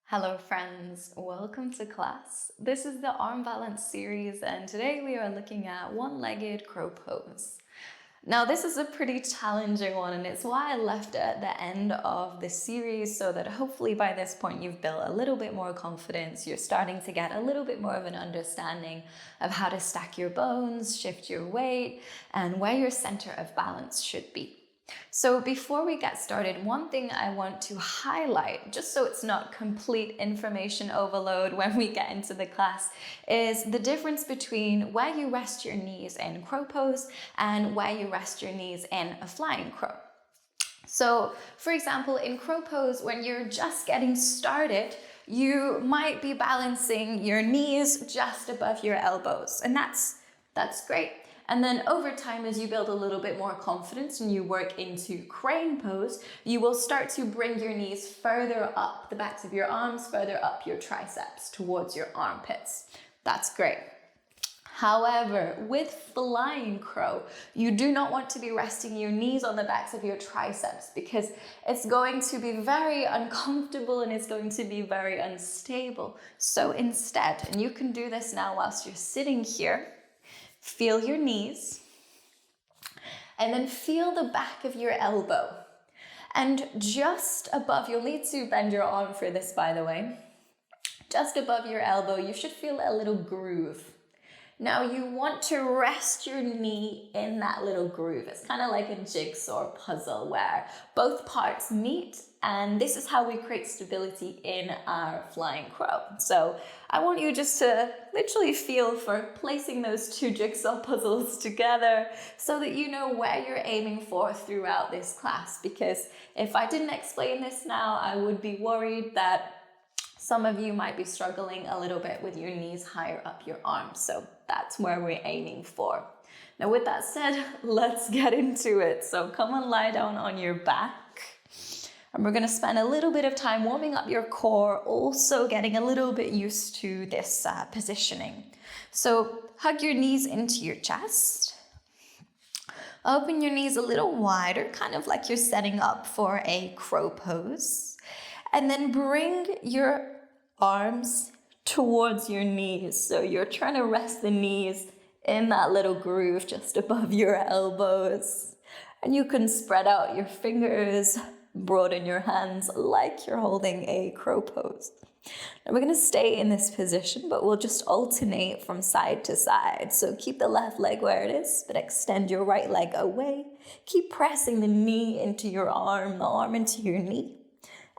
Hello friends, welcome to class. This is the arm balance series and today we are looking at one-legged crow pose. Now this is a pretty challenging one and it's why I left it at the end of the series so that hopefully by this point you've built a little bit more confidence, you're starting to get a little bit more of an understanding of how to stack your bones, shift your weight, and where your center of balance should be. So before we get started, one thing I want to highlight, just so it's not complete information overload when we get into the class, is the difference between where you rest your knees in crow pose and where you rest your knees in a flying crow. So for example, in crow pose, when you're just getting started, you might be balancing your knees just above your elbows, and that's great. And then over time, as you build a little bit more confidence and you work into crane pose, you will start to bring your knees further up the backs of your arms, further up your triceps towards your armpits. That's great. However, with flying crow, you do not want to be resting your knees on the backs of your triceps because it's going to be very uncomfortable and it's going to be very unstable. So instead, and you can do this now whilst you're sitting here, feel your knees, and then feel the back of your elbow. And just above, you'll need to bend your arm for this, by the way. Just above your elbow, you should feel a little groove. Now you want to rest your knee in that little groove. It's kind of like a jigsaw puzzle where both parts meet, and this is how we create stability in our flying crow. So I want you just to literally feel for placing those two jigsaw puzzles together so that you know where you're aiming for throughout this class. Because if I didn't explain this now, I would be worried that some of you might be struggling a little bit with your knees higher up your arms. So that's where we're aiming for. Now with that said, let's get into it. So come and lie down on your back. And we're going to spend a little bit of time warming up your core, also getting a little bit used to this positioning. So hug your knees into your chest. Open your knees a little wider, kind of like you're setting up for a crow pose. And then bring your arms towards your knees. So you're trying to rest the knees in that little groove just above your elbows. And you can spread out your fingers, broaden your hands like you're holding a crow pose. Now we're going to stay in this position, but we'll just alternate from side to side. So keep the left leg where it is, but extend your right leg away. Keep pressing the knee into your arm, the arm into your knee.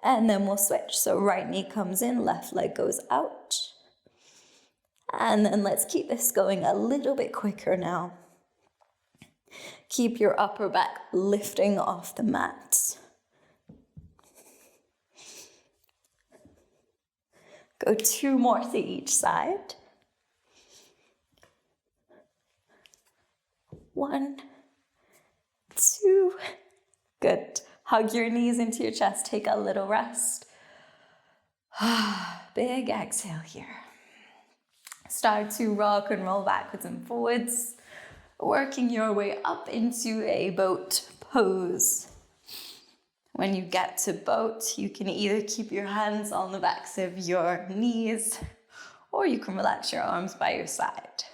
And then we'll switch. So right knee comes in, left leg goes out. And then let's keep this going a little bit quicker now. Keep your upper back lifting off the mat. Go 2 more to each side. 1, 2, good. Hug your knees into your chest, take a little rest. Big exhale here. Start to rock and roll backwards and forwards, working your way up into a boat pose. When you get to boat, you can either keep your hands on the backs of your knees, or you can relax your arms by your side.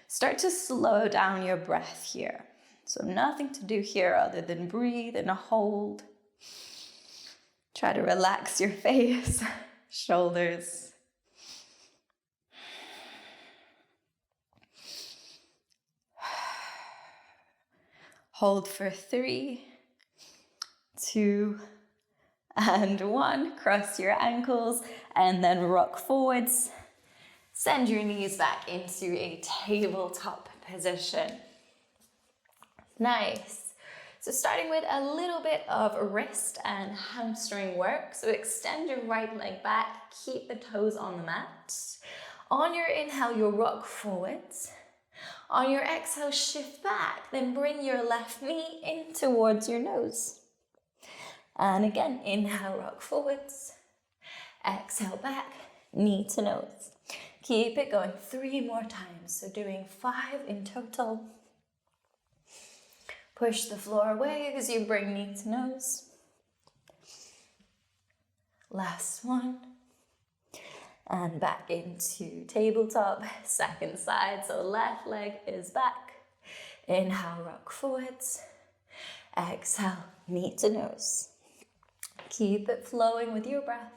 Start to slow down your breath here. So nothing to do here other than breathe and hold. Try to relax your face, shoulders. Hold for 3, 2, and 1. Cross your ankles and then rock forwards. Send your knees back into a tabletop position. Nice. So starting with a little bit of wrist and hamstring work. So extend your right leg back, keep the toes on the mat. On your inhale, you'll rock forwards. On your exhale, shift back, then bring your left knee in towards your nose. And again, inhale, rock forwards. Exhale back, knee to nose. Keep it going 3 more times. So doing 5 in total. Push the floor away as you bring knee to nose. Last one. And back into tabletop, second side, so left leg is back. Inhale, rock forwards. Exhale, knee to nose. Keep it flowing with your breath.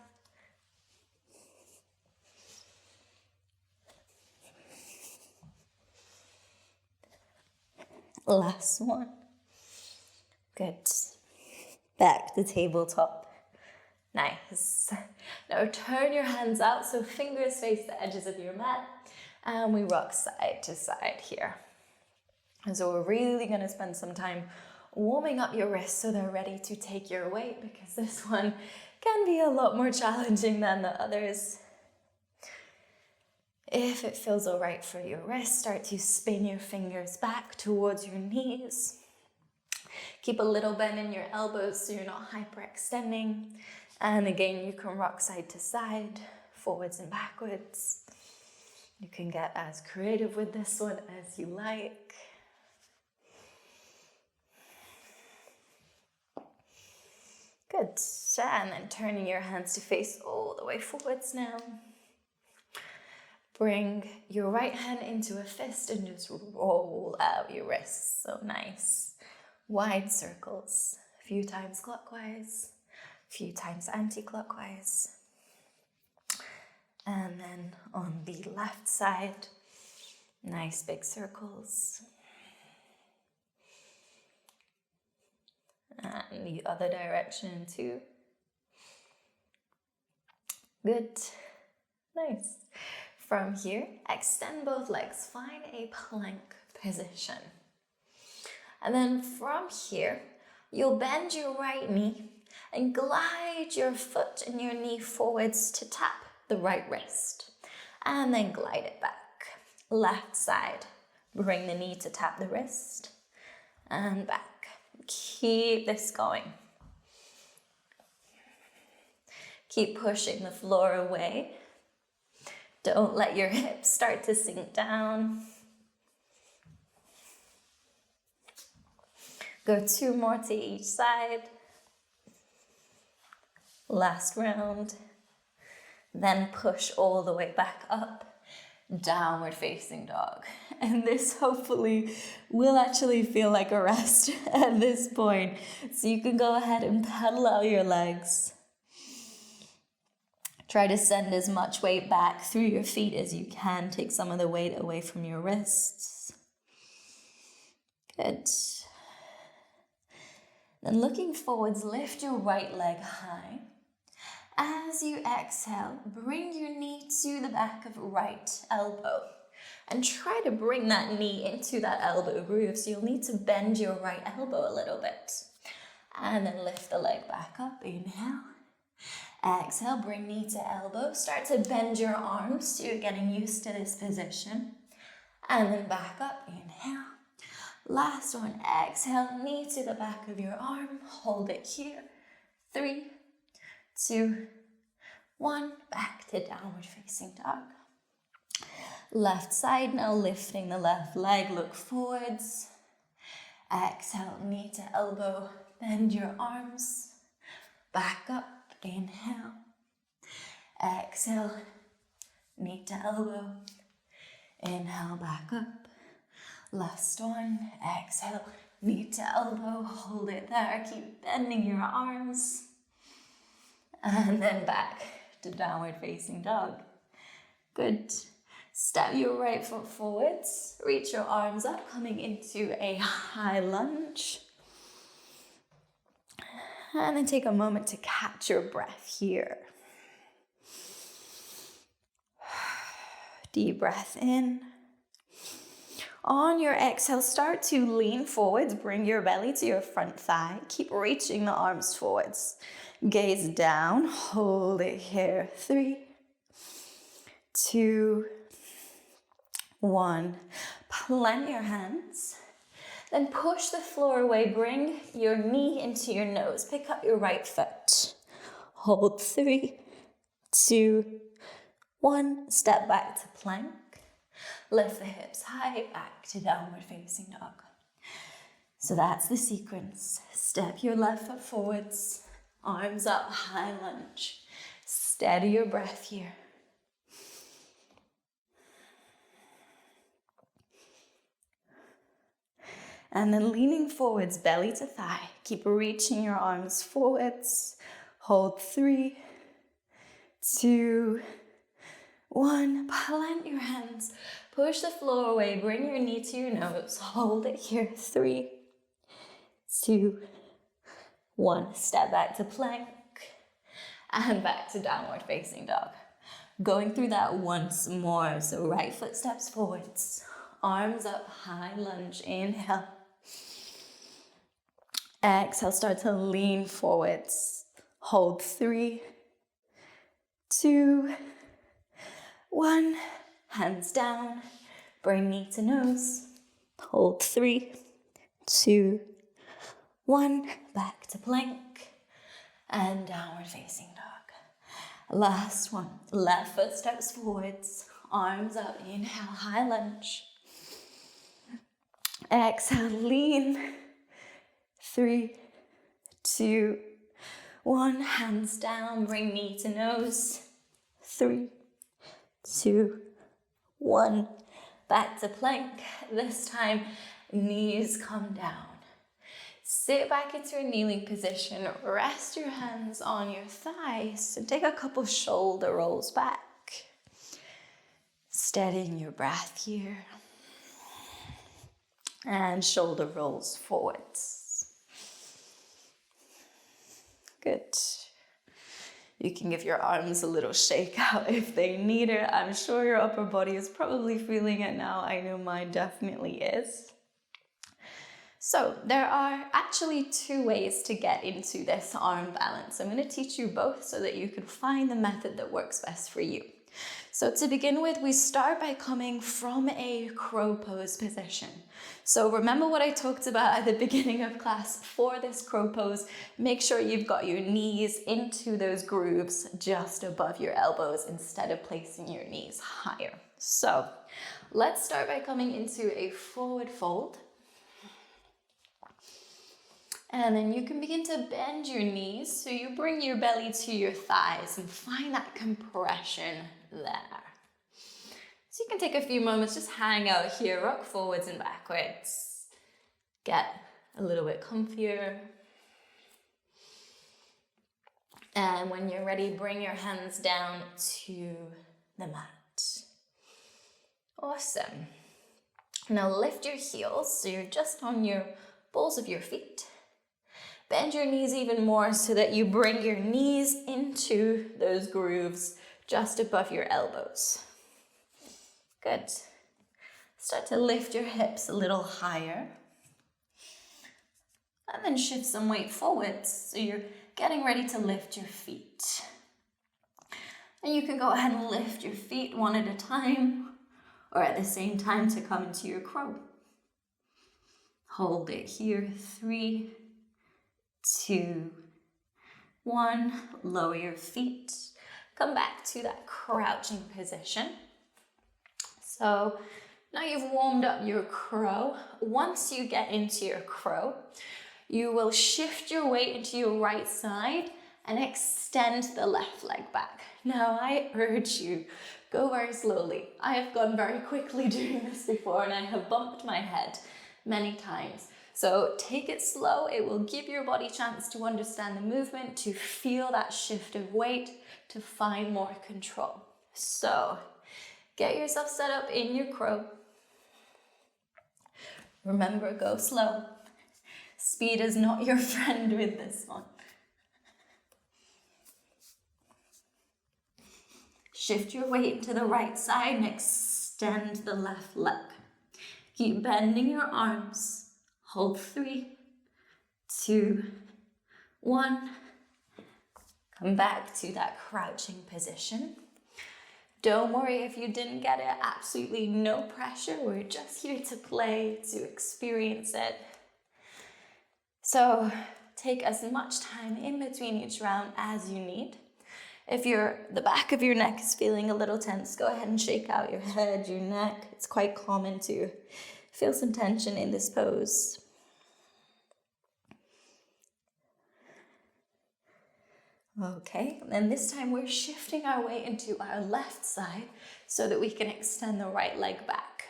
Last one. Good. Back to tabletop. Nice. Now turn your hands out so fingers face the edges of your mat, and we rock side to side here. And so we're really going to spend some time warming up your wrists so they're ready to take your weight, because this one can be a lot more challenging than the others. If it feels all right for your wrists, start to spin your fingers back towards your knees. Keep a little bend in your elbows so you're not hyperextending. And again, you can rock side to side, forwards and backwards. You can get as creative with this one as you like. Good. And then turning your hands to face all the way forwards now. Bring your right hand into a fist and just roll out your wrists. So nice. Wide circles. A few times clockwise. A few times anti-clockwise. And then on the left side, nice big circles. And the other direction too. Good. Nice. From here, extend both legs. Find a plank position. And then from here, you'll bend your right knee and glide your foot and your knee forwards to tap the right wrist. And then glide it back. Left side, bring the knee to tap the wrist. And back. Keep this going. Keep pushing the floor away. Don't let your hips start to sink down. Go 2 more to each side. Last round. Then push all the way back up. Downward facing dog. And this hopefully will actually feel like a rest at this point. So you can go ahead and pedal out your legs. Try to send as much weight back through your feet as you can. Take some of the weight away from your wrists. Good. Then looking forwards, lift your right leg high. As you exhale, bring your knee to the back of right elbow. And try to bring that knee into that elbow groove. So you'll need to bend your right elbow a little bit. And then lift the leg back up. Inhale. Exhale, bring knee to elbow. Start to bend your arms so you're getting used to this position. And then back up. Inhale. Last one. Exhale, knee to the back of your arm. Hold it here. 3, 2, 1. Back to downward facing dog. Left side now, lifting the left leg. Look forwards. Exhale, knee to elbow. Bend your arms. Back up. Inhale. Exhale. Knee to elbow. Inhale, back up. Last one. Exhale. Knee to elbow. Hold it there. Keep bending your arms. And then back to downward facing dog. Good. Step your right foot forwards. Reach your arms up, coming into a high lunge. And then take a moment to catch your breath here. Deep breath in. On your exhale, start to lean forwards. Bring your belly to your front thigh. Keep reaching the arms forwards. Gaze down. Hold it here. 3, 2, 1. Plant your hands. Then push the floor away. Bring your knee into your nose. Pick up your right foot. Hold 3, 2, 1. Step back to plank. Lift the hips high, back to downward facing dog. So that's the sequence. Step your left foot forwards, arms up, high lunge. Steady your breath here. And then leaning forwards, belly to thigh. Keep reaching your arms forwards. Hold 3, 2, 1. Plant your hands. Push the floor away. Bring your knee to your nose. Hold it here. 3, 2, 1. Step back to plank. And back to downward facing dog. Going through that once more. So right foot steps forwards. Arms up, high lunge. Inhale. Exhale, start to lean forwards. Hold 3, 2, 1. Hands down. Bring knee to nose. Hold 3, 2, 1. Back to plank. And downward facing dog. Last one. Left foot steps forwards. Arms up. Inhale, high lunge. Exhale, lean. 3, 2, 1. Hands down. Bring knee to nose. 3, 2, 1. Back to plank. This time, knees come down. Sit back into a kneeling position. Rest your hands on your thighs and take a couple shoulder rolls back. Steadying your breath here. And shoulder rolls forwards. Good. You can give your arms a little shake out if they need it. I'm sure your upper body is probably feeling it now. I know mine definitely is. So there are actually 2 ways to get into this arm balance. I'm going to teach you both so that you can find the method that works best for you. So to begin with, we start by coming from a crow pose position. So remember what I talked about at the beginning of class. For this crow pose, make sure you've got your knees into those grooves just above your elbows instead of placing your knees higher. So let's start by coming into a forward fold. And then you can begin to bend your knees so you bring your belly to your thighs and find that compression there. So you can take a few moments, just hang out here, rock forwards and backwards. Get a little bit comfier. And when you're ready, bring your hands down to the mat. Awesome. Now lift your heels so you're just on your balls of your feet. Bend your knees even more so that you bring your knees into those grooves just above your elbows. Good. Start to lift your hips a little higher. And then shift some weight forwards so you're getting ready to lift your feet. And you can go ahead and lift your feet one at a time or at the same time to come into your crow. Hold it here. 3, 2, 1. Lower your feet. Come back to that crouching position. So now you've warmed up your crow. Once you get into your crow, you will shift your weight into your right side and extend the left leg back. Now I urge you, go very slowly. I have gone very quickly doing this before and I have bumped my head many times. So take it slow. It will give your body a chance to understand the movement, to feel that shift of weight, to find more control. So get yourself set up in your crow. Remember, go slow. Speed is not your friend with this one. Shift your weight to the right side and extend the left leg. Keep bending your arms. Hold 3, 2, 1. Come back to that crouching position. Don't worry if you didn't get it. Absolutely no pressure. We're just here to play, to experience it. So take as much time in between each round as you need. If the back of your neck is feeling a little tense, go ahead and shake out your head, your neck. It's quite common to feel some tension in this pose. Okay, and this time we're shifting our weight into our left side so that we can extend the right leg back.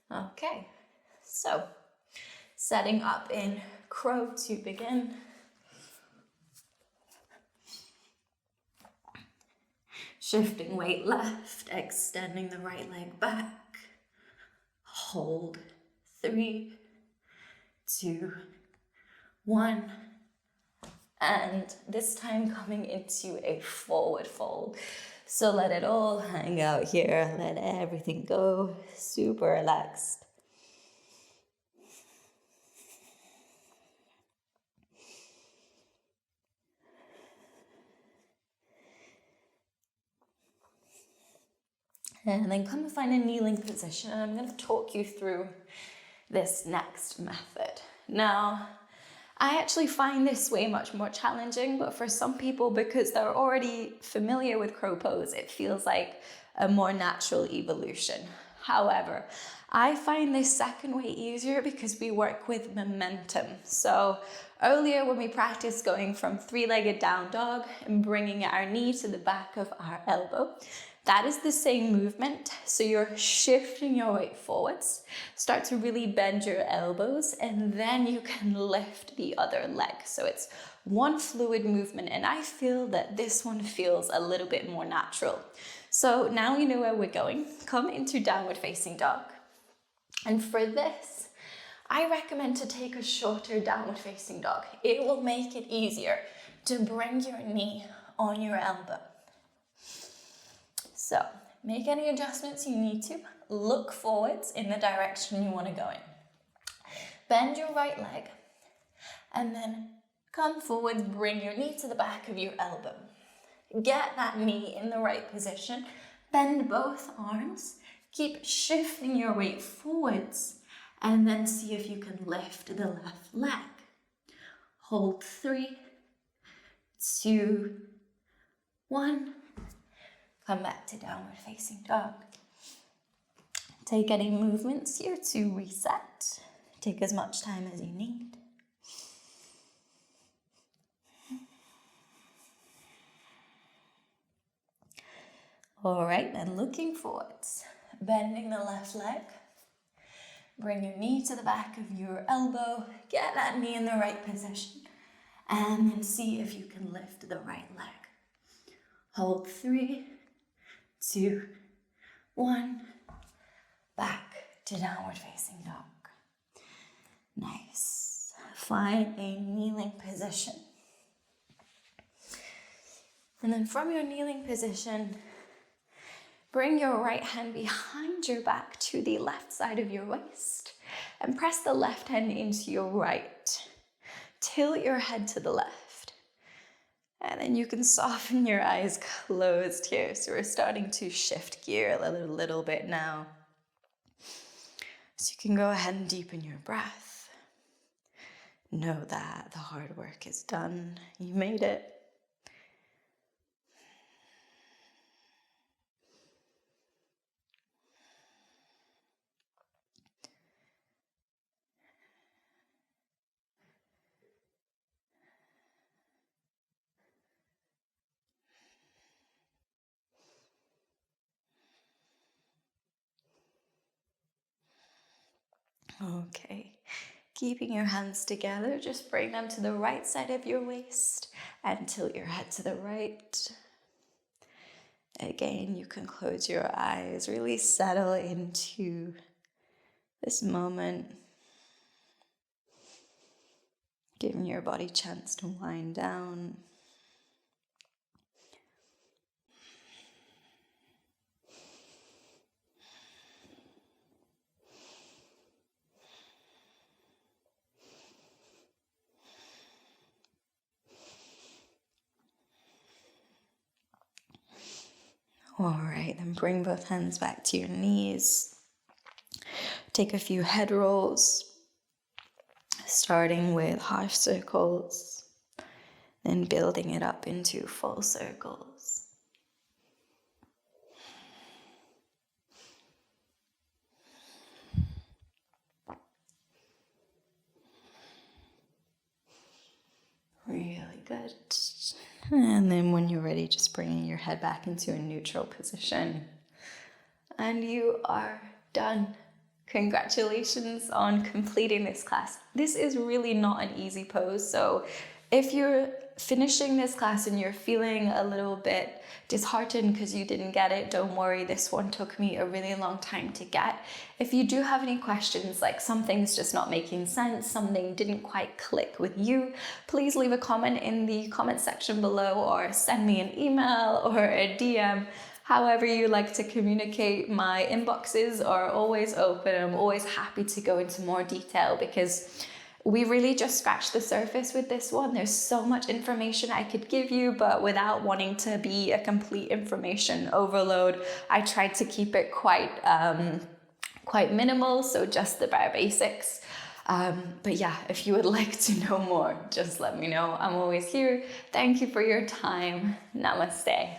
Okay, so setting up in crow to begin. Shifting weight left, extending the right leg back. Hold. 3, 2, 1. And this time coming into a forward fold. So let it all hang out here. Let everything go. Super relaxed. And then come and find a kneeling position. And I'm going to talk you through this next method. Now, I actually find this way much more challenging, but for some people, because they're already familiar with crow pose, it feels like a more natural evolution. However, I find this second way easier because we work with momentum. So earlier when we practiced going from three-legged down dog and bringing our knee to the back of our elbow, that is the same movement. So you're shifting your weight forwards, start to really bend your elbows, and then you can lift the other leg. So it's one fluid movement, and I feel that this one feels a little bit more natural. So now you know where we're going. Come into downward facing dog. And for this, I recommend to take a shorter downward facing dog. It will make it easier to bring your knee on your elbow. So make any adjustments you need to. Look forwards in the direction you want to go in. Bend your right leg and then come forwards, bring your knee to the back of your elbow. Get that knee in the right position. Bend both arms. Keep shifting your weight forwards and then see if you can lift the left leg. Hold 3, 2, 1. Come back to downward facing dog. Take any movements here to reset. Take as much time as you need. All right, then looking forwards. Bending the left leg. Bring your knee to the back of your elbow. Get that knee in the right position. And then see if you can lift the right leg. Hold 3, 2, 1. Back to downward facing dog. Nice. Find a kneeling position. And then from your kneeling position, bring your right hand behind your back to the left side of your waist and press the left hand into your right. Tilt your head to the left. And then you can soften your eyes closed here. So we're starting to shift gear a little bit now. So you can go ahead and deepen your breath. Know that the hard work is done. You made it. Okay, keeping your hands together, just bring them to the right side of your waist and tilt your head to the right. Again, you can close your eyes, really settle into this moment, giving your body a chance to wind down. All right, then bring both hands back to your knees. Take a few head rolls, starting with half circles, then building it up into full circles. Really good. And then when you're ready, just bringing your head back into a neutral position. And you are done. Congratulations on completing this class. This is really not an easy pose. So if you're finishing this class and you're feeling a little bit disheartened because you didn't get it, don't worry. This one took me a really long time to get. If you do have any questions, like something's just not making sense, something didn't quite click with you, please leave a comment in the comment section below or send me an email or a DM. However you like to communicate, my inboxes are always open. I'm always happy to go into more detail because we really just scratched the surface with this one. There's so much information I could give you, but without wanting to be a complete information overload, I tried to keep it quite minimal, so just the bare basics. But yeah, if you would like to know more, just let me know. I'm always here. Thank you for your time. Namaste.